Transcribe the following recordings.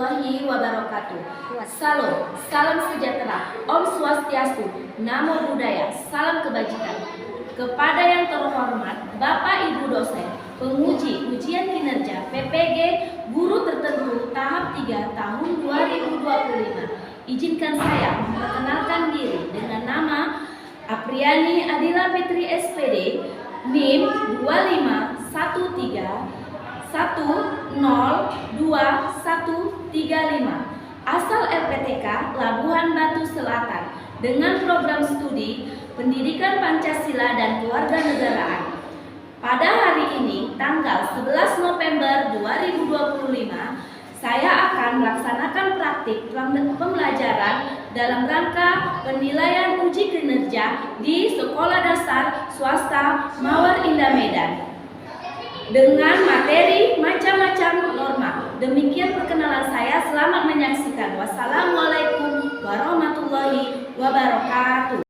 warahmatullahi wabarakatuh. Salam sejahtera, Om Swastiastu, Namo Buddhaya, salam kebajikan. Kepada yang terhormat Bapak Ibu dosen, penguji ujian kinerja PPG Guru Tertentu tahap 3 tahun 2025. Izinkan saya memperkenalkan diri dengan nama Apriani Adila Petri SPD, NIM 2513102135, asal RPTK Labuhan Batu Selatan, dengan program studi Pendidikan Pancasila dan Kewarganegaraan. Pada hari ini, tanggal 11 November 2025, saya akan melaksanakan praktik pembelajaran dalam rangka penilaian uji kinerja di Sekolah Dasar Swasta Mawar Indah Medan dengan materi macam-macam norma. Demikian perkenalan saya. Selamat menyaksikan. Wassalamualaikum warahmatullahi wabarakatuh.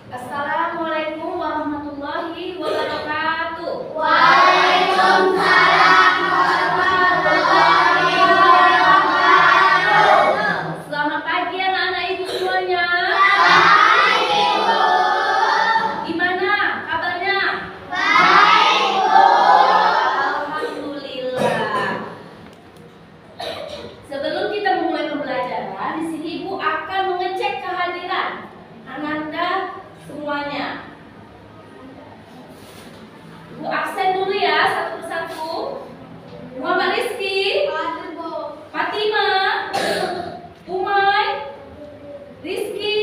Assalamualaikum warahmatullahi wabarakatuh. Waalaikumsalam warahmatullahi wabarakatuh. Selamat pagi anak-anak ibu semuanya. Baik, Ibu. Gimana kabarnya? Baik, Ibu. Alhamdulillah. Sebelum kita memulai pembelajaran, di sini ibu akan mengecek kehadiran Ananda semuanya. Ibu absen dulu ya, satu persatu. Muhammad Rizky, Fatima, Umay, Rizky,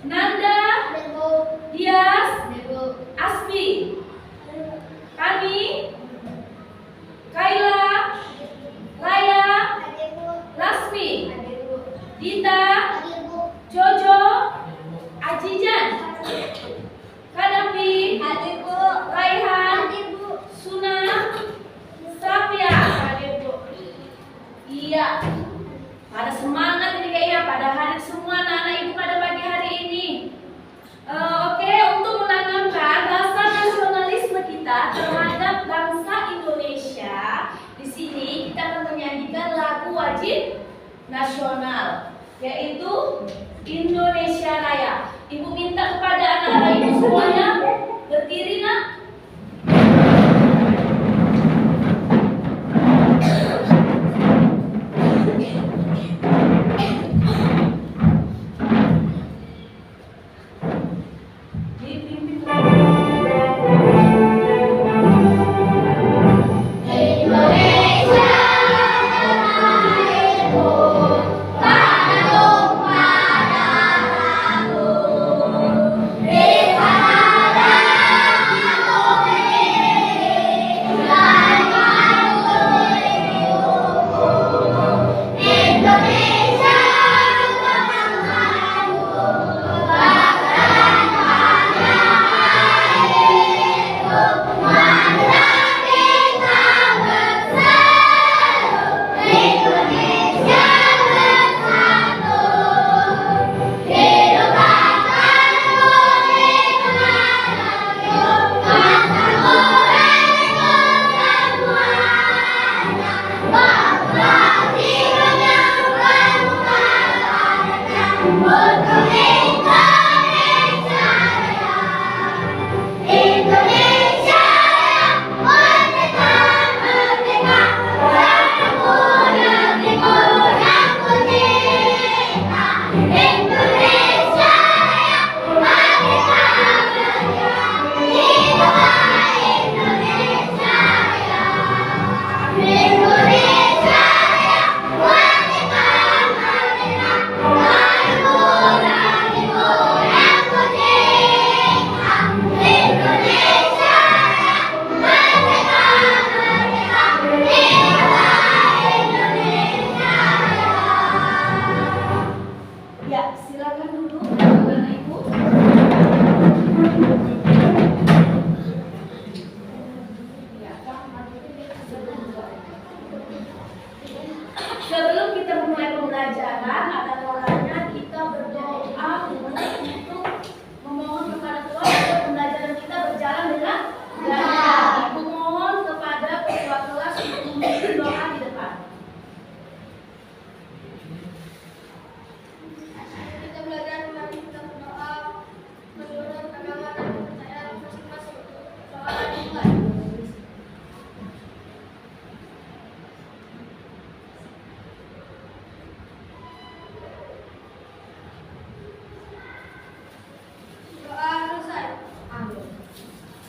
Nanda, Dias, Asmi, Kami, Kaila, Raya, Lasmi, Dita, Jojo, Ajijan, Kadapi, Raihan, Suna, Safia. Iya, pada semangat ini kayaknya, pada hadir semua anak-anak ibu pada pagi hari ini. Oke, untuk menanamkan rasa nasionalisme kita terhadap bangsa Indonesia, di sini kita akan menyanyikan lagu wajib nasional, yaitu Indonesia Raya. Ibu minta kepada anak-anak ibu semuanya berdiri, nak. Indonesia tanah airku, tanah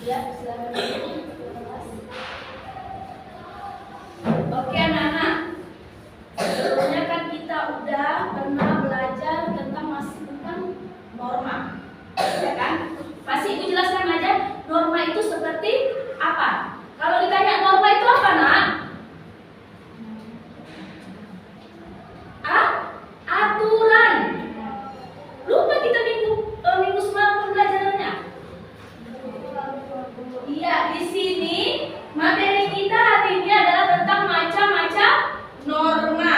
Ya, silakan. Oke anak-anak, sebelumnya kan kita udah pernah belajar tentang norma, ya kan? Masih Ibu jelaskan aja, norma itu seperti apa? Kalau ditanya norma itu apa, nak? Aturan. Lupa kita minggu semalam pembelajarannya. Iya, di sini materi kita hari ini adalah tentang macam-macam norma.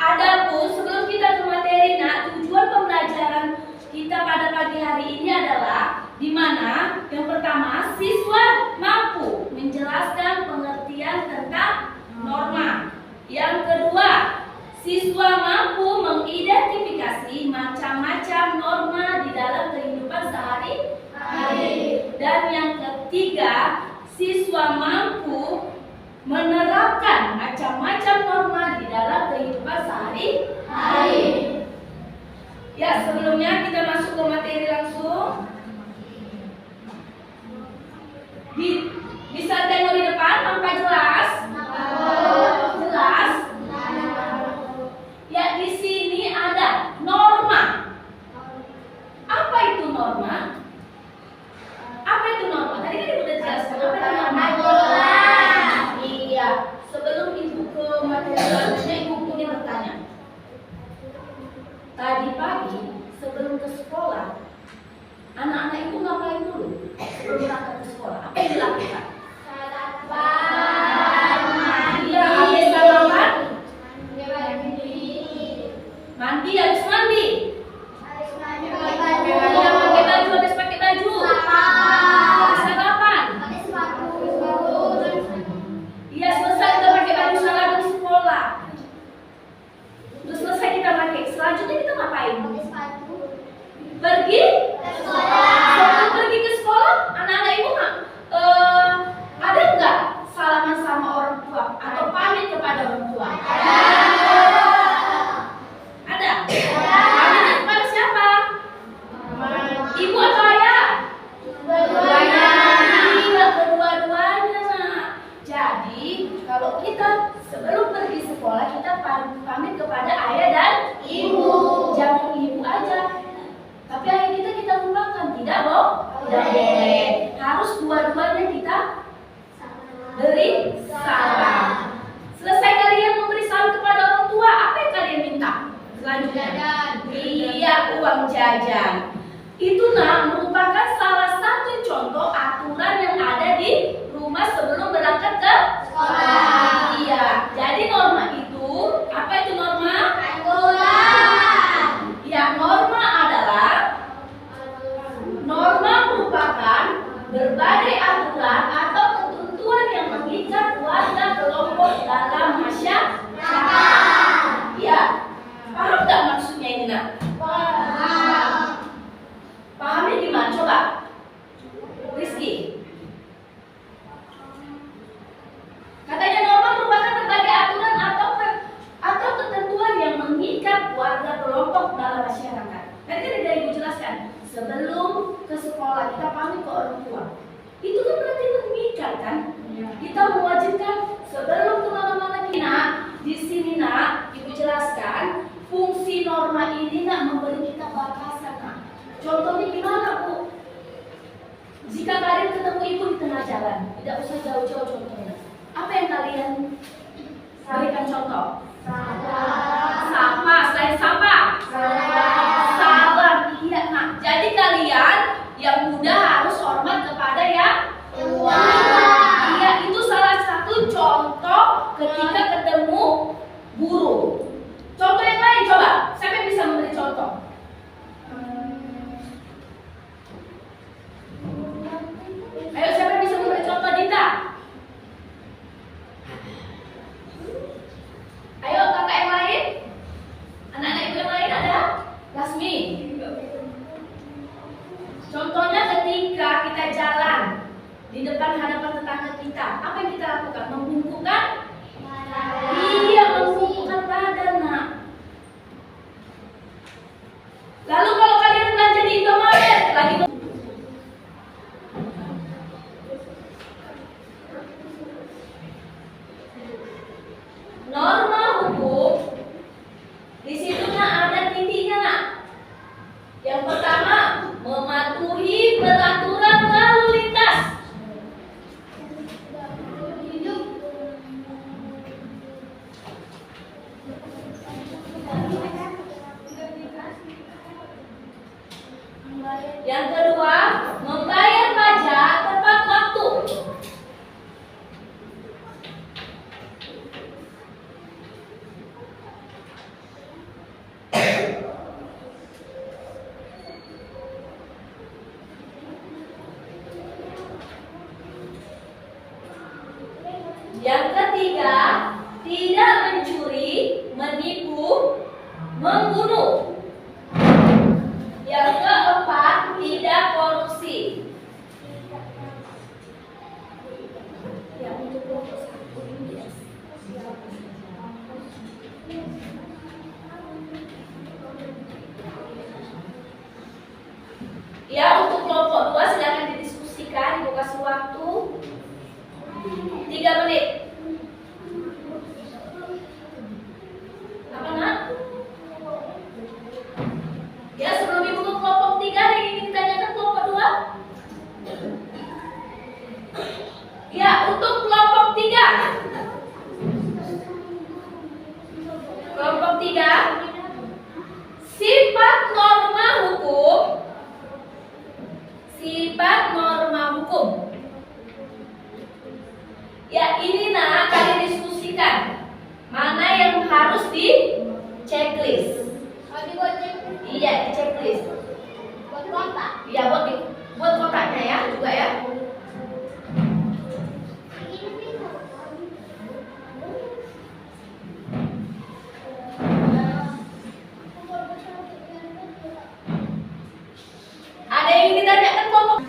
Adapun sebelum kita ke materi, nak, tujuan pembelajaran kita pada pagi hari ini adalah di mana yang pertama siswa mampu menjelaskan pengertian tentang norma. Yang kedua, siswa mampu mengidentifikasi macam-macam norma di dalam kehidupan sehari-hari. Dan yang ketiga, siswa mampu menerapkan macam-macam norma di dalam kehidupan sehari-hari. Ya, sebelumnya kita masuk ke materi langsung. Bisa tengok di depan, nampak jelas? Jelas? Ya, di sini ada norma. Apa itu norma? Apa itu norma? Tadi kan Ibu udah jelaskan apa itu norma. Iya. Sebelum Ibu ke materi selanjutnya, Ibu ingin bertanya. Tadi pagi sebelum ke sekolah, anak-anak Ibu ngapain dulu sebelum berangkat ke sekolah? Apa yang dilakukan? Iya, habis sarapan. Mandi, habis mandi. Iya, pakai baju, habis pakai baju. Habis sarapan. Iya, selesai kita pakai baju seragam sekolah. Terus selesai kita pakai. Selanjutnya kita ngapain? Pergi ke sekolah. Sebelum pergi ke sekolah, anak-anak Ibu ada nggak salaman sama orang tua atau pamit kepada orang tua? Ada. Pamitnya kepada siapa? Ibu atau ayah? Kedua-duanya. Iya, kedua-duanya. Jadi kalau kita sebelum pergi sekolah kita pamit kepada ayah dan ibu. Jangan ibu aja. Tapi ayah kita lupakan, tidak boh? Tidak boleh. Harus dua-duanya kita beri salam. Selesai kalian memberi salam kepada orang tua, apa yang kalian minta? Selanjutnya, iya, uang jajan. Itu merupakan salah satu contoh aturan yang ada di rumah sebelum berangkat ke sekolah. Iya. Jadi norma itu, apa itu norma? Ya, norma adalah merupakan berbagai aturan atau ketentuan yang mengikat warga kelompok dalam masyarakat. Ya, paham nggak maksudnya ini, nak? Pahamnya gimana? Coba, Rizky. Katanya norma merupakan berbagai aturan atau ketentuan yang mengikat warga kelompok dalam masyarakat. Tadi kan udah Ibu jelaskan, sebelum ke sekolah kita pamit ke orang tua. Itu kan berarti mengikat kan? Kita mewajibkan sebelum kemana-mana kita. Di sini, nak, Ibu jelaskan fungsi norma ini, nak, memberi kita batasan, nak. Contohnya gimana, Bu? Jika kalian ketemu Ibu di tengah jalan, tidak usah jauh-jauh contohnya. Apa yang kalian berikan contoh? Sapa, selain sapa? Salam. Iya, nak. Jadi kalian yang muda harus hormat kepada yang tua. Iya, itu salah satu contoh ketika ketemu guru. Contoh yang lain, coba. Siapa yang bisa memberi contoh? Ayo, siapa yang bisa memberi contoh, Dita? Ayo, kakak yang lain. Anak-anak Ibu yang lain ada? Lasmi. Contohnya ketika kita jalan di depan hadapan tetangga kita, apa yang kita lakukan? Membungkukkan? Iya, membungkukkan badan, nak. Lalu kalau kalian belanja di Indomaret lagi Yang ketiga, tidak mencuri, menipu, membunuh. Yang keempat, tidak korupsi. Ya, untuk kelompok satu ini ya. Ya, untuk kelompok 2 silakan didiskusikan, Ibu kasih waktu 3 menit. Apa nak? Ya, sebelum Ibu ke kelompok 3 ada yang ingin ditanyakan kelompok 2? Ya, untuk kelompok 3. Kelompok 3. Sifat norma hukum. Sifat norma hukum. Ya, ini nak kalian diskusikan. Mana yang harus di checklist? Iya, di checklist. Buat kota. Iya, buat kotanya ya juga ya. Ada yang ingin ditanyakan kelompok?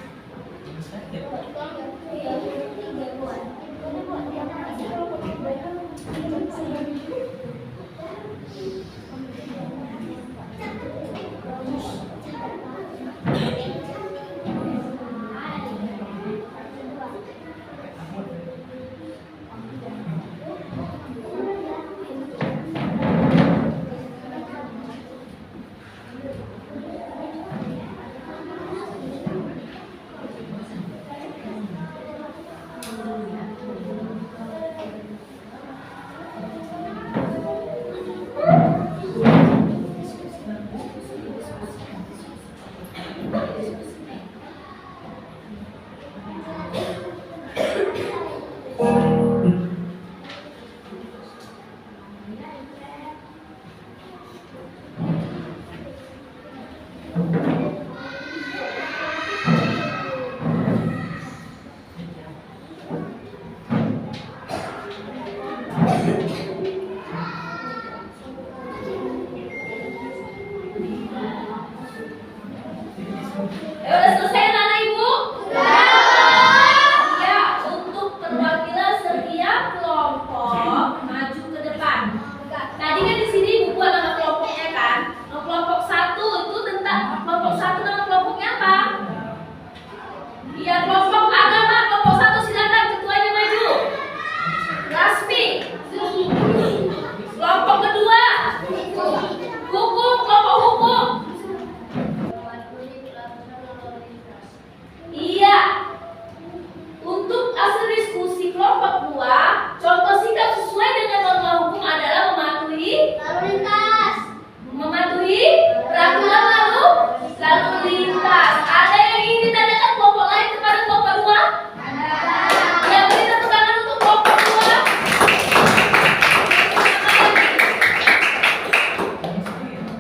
Udah selesai anak ibu? Ya, untuk perwakilan setiap kelompok maju ke depan. Tadi kan di sini ibu buat nama kelompoknya kan? Nah, kelompok 1 itu tentang kelompok 1 nama kelompoknya apa? Iya, kelompok agama. Kelompok 1 silakan ketuanya maju. Rasmi. Kelompok kedua hukum, kelompok hukum. Iya. Untuk hasil diskusi kelompok 2, contoh sikap sesuai dengan norma hukum adalah mematuhi peraturan lalu lintas. Ada yang ingin ditanyakan kelompok lain kepada kelompok 2? Ya, beri tepuk tangan untuk kelompok 2.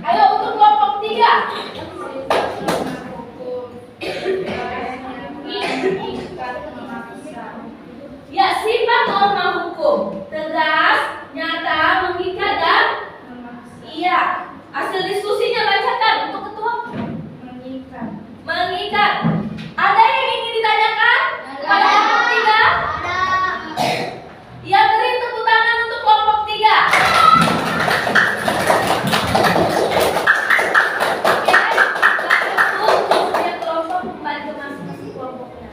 Ayo untuk kelompok 3. Ya, sifat norma hukum tegas, nyata, mengikat dan iya. Hasil diskusinya bacakan untuk ketua. Mengikat. Ada yang ingin ditanyakan kepada kelompok 3? Ya, beri tepuk tangan untuk kelompok 3. Oke, kelompok kembali ke masing-masing kelompoknya.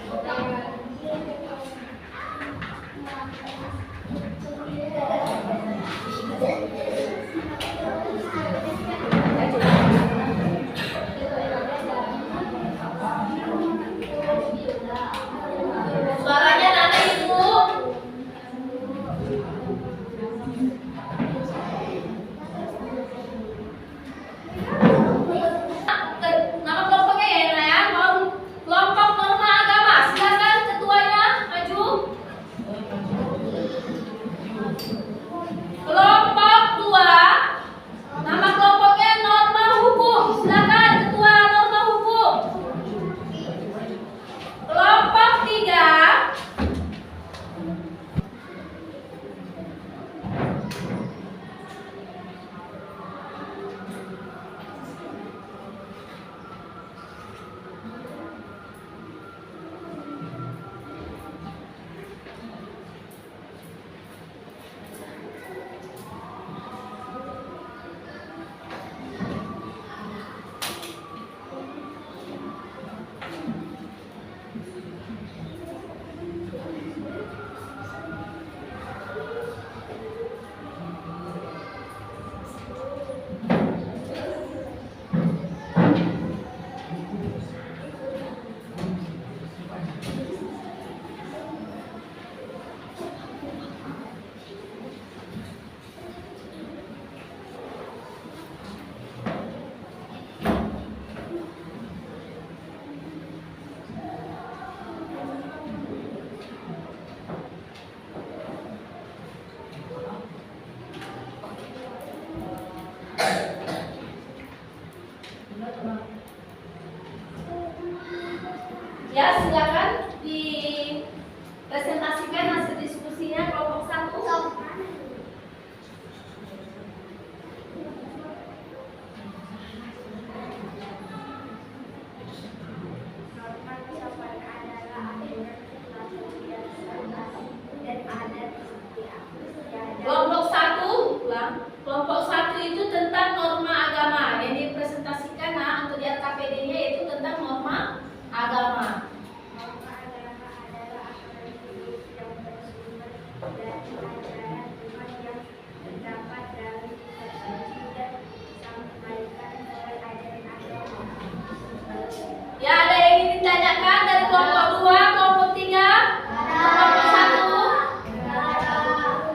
Silakan dipresentasikan hasil diskusinya kelompok 1. Kelompok 1, ulang. Kelompok 1 itu tentang norma agama. Yang dipresentasikan untuk di RKPD-nya yaitu tentang norma agama. Ya, ada yang ingin ditanyakan dari kelompok 2, kelompok 3, kelompok 1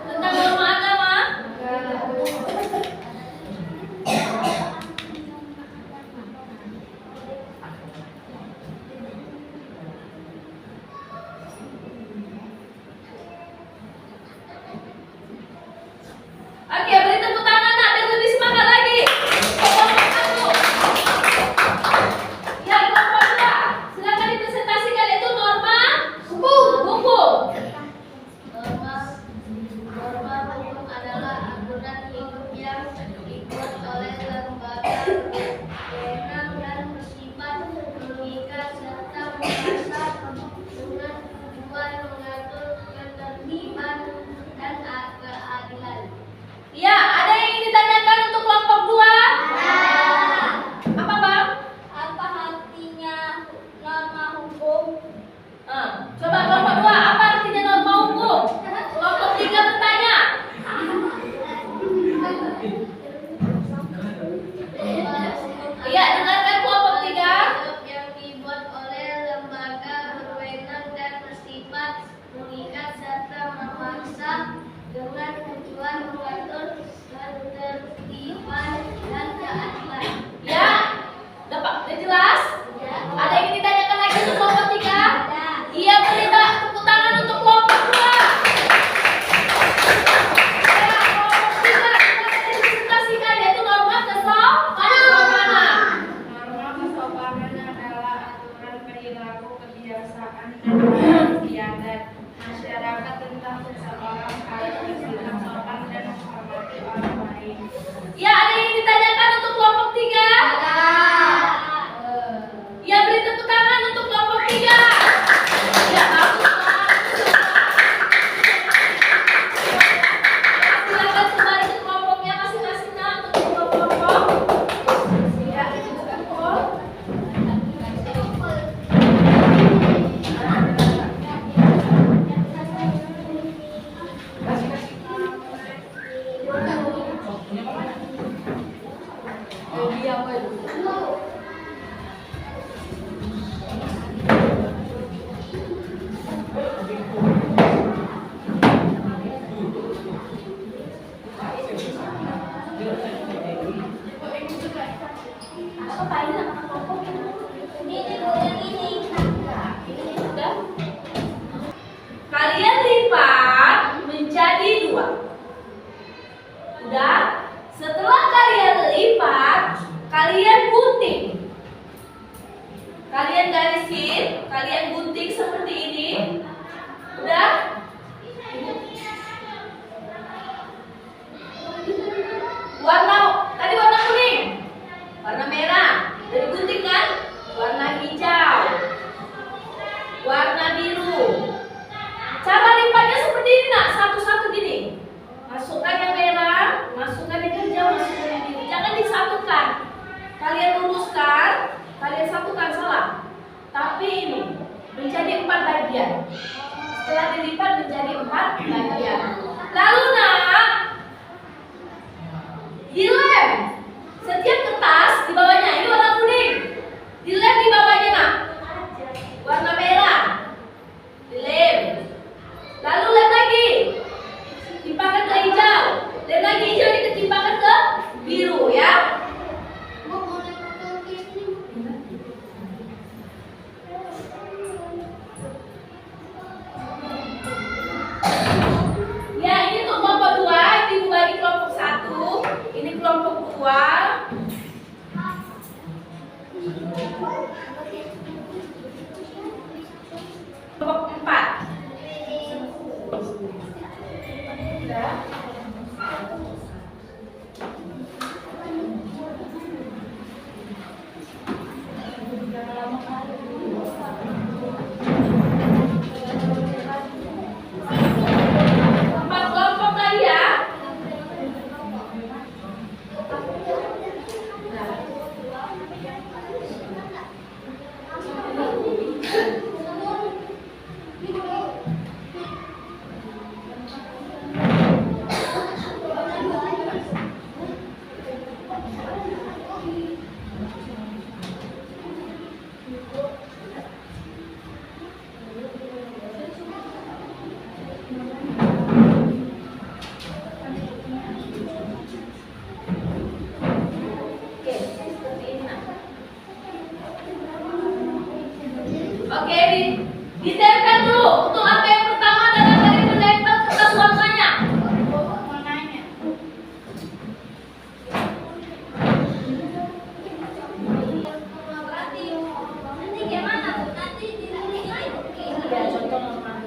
tentang norma agama? Oke, beri tepuk tangan nak biar lebih semangat lagi. Kelompok 1. Ya, kelompok 2. Silakan dipresentasikan yaitu norma hukum. Norma hukum adalah aturan hidup yang dibuat oleh lembaga berwenang dan bersifat mengikat serta mengasah dengan tujuan mengatur ketertiban dan keadilan. Ya, ada yang ingin ditanyakan untuk kelompok 2? Apa, Bang? Apa artinya norma hukum? Coba kelompok 2, apa artinya norma hukum? Kelompok 3 bertanya. Iya, dengarkan kelompok 3. Yang dibuat oleh lembaga berwenang dan bersifat mengikat serta memaksa dengan tujuan mengatur ketertiban dan keadilan. Ya, dapat udah jelas? Ada yang ingin ditanyakan lagi untuk kelompok 3? Iya, beri tepuk tangan untuk kelompok 2. Ya, kelompok 3 silakan dipresentasikan yaitu norma kesopanan. Norma kesopanan adalah aturan perilaku, kebiasaan, dan istiadat masyarakat tentang seseorang harus bersikap sopan dan menghormati orang lain. Ya, ada yang ingin ditanyakan untuk kelompok 3? Ya, beri tepuk tangan untuk kelompok 3. Ya, bagus. Silakan kembali ke kelompoknya masing-masing untuk kelompok. Ya, buka kelompok. Apa ini nama kelompok? Sudah? Kalian lipat menjadi 2. Udah? Setelah kalian lipat, kalian gunting. Kalian garisin, kalian gunting seperti ini. Udah? Tadi warna kuning, warna merah, dari gunting kan? Warna hijau, warna biru. Cara lipatnya seperti ini nak, satu-satu gini. Masukkan yang merah, masukkan yang hijau, masukkan yang biru. Jangan disatukan. Kalian luruskan, kalian satukan salah. Tapi ini menjadi 4 bagian. Setelah dilipat menjadi 4 bagian. Lalu nak, dilem. Setiap kertas di bawahnya ini warna kuning. Dilem di bawahnya nak, warna merah. Dilem. Lalu lem lagi. Timpakan ke hijau. Lem lagi hijau ditimpakan ke biru ya. Ya, ini untuk Ditempel dulu. Untuk langkah yang pertama adalah dari menempel kertas warnanya. Warnanya. Nanti gimana? Nanti Ya, contoh normal.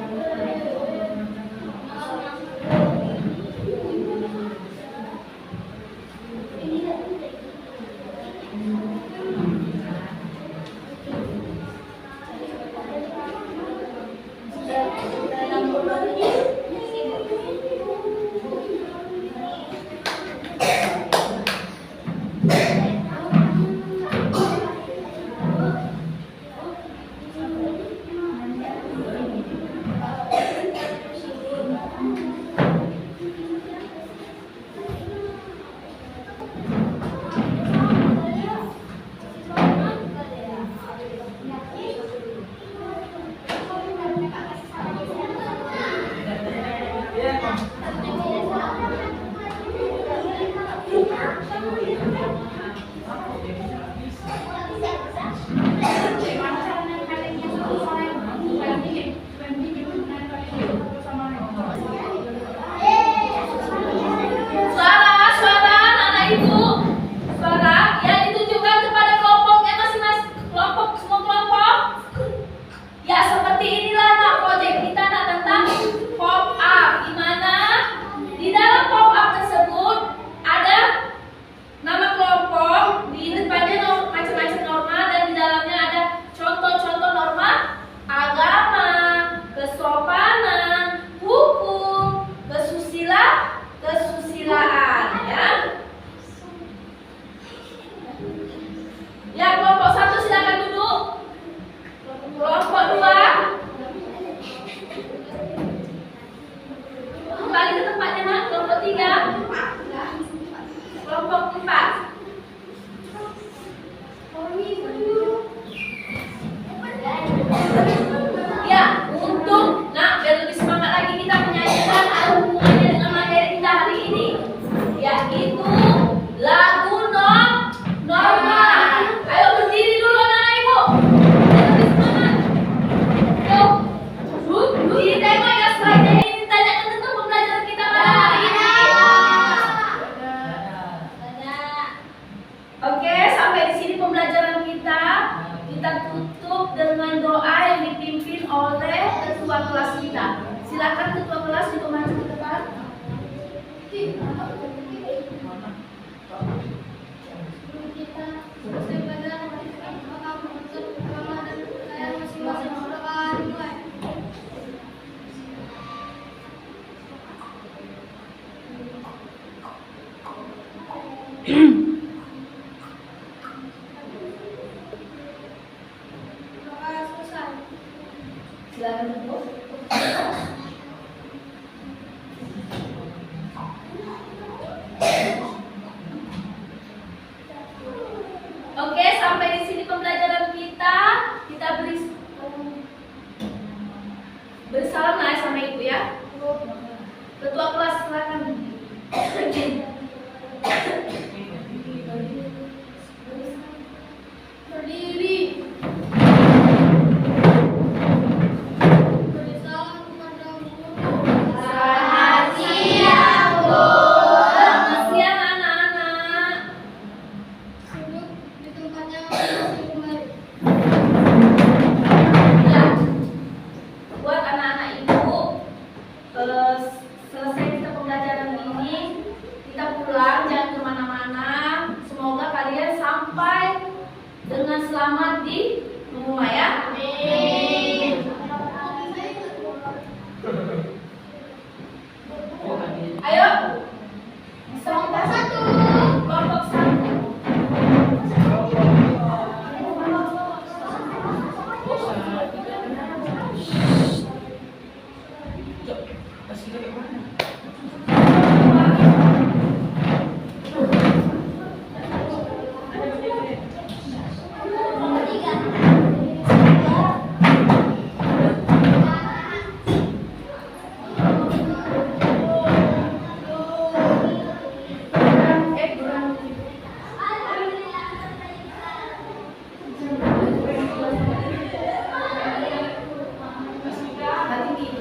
Suara anak-anak ibu. Suara yang ditunjukkan kepada kelompoknya masing-masing. Kelompok, semua kelompok. Ya, seperti inilah nak proyek kita nak tentang pop up. Di mana di dalam pop up tersebut ada nama kelompok, di depannya macam-macam norma dan di dalamnya ada contoh-contoh norma agama, kesopanan, hukum, kesusilaan, ya. Ya, kelompok 1 silakan duduk. Kelompok 2 kembali ke tempatnya nak. Kelompok 3, kelompok 4. Ya, untuk nak biar lebih semangat lagi kita menyanyikan ada hubungannya dengan materi kita hari ini, yaitu lagu norma. Ayo berdiri dulu anak-anak ibu. Biar lebih semangat. Yuk, ditengok ya slide-nya ini ditanyakan tentang pembelajaran kita pada hari ini. Oke, sampai di sini pembelajaran kita. Kita tutup dengan doa yang dipimpin oleh ketua kelas kita. Silakan ketua kelas untuk maju ke depan. Silakan duduk. Oke, sampai di sini pembelajaran kita. Kita bersalam lah sama ibu ya. Ketua kelas silakan. Berdiri. Bersalam kepada Tinggi.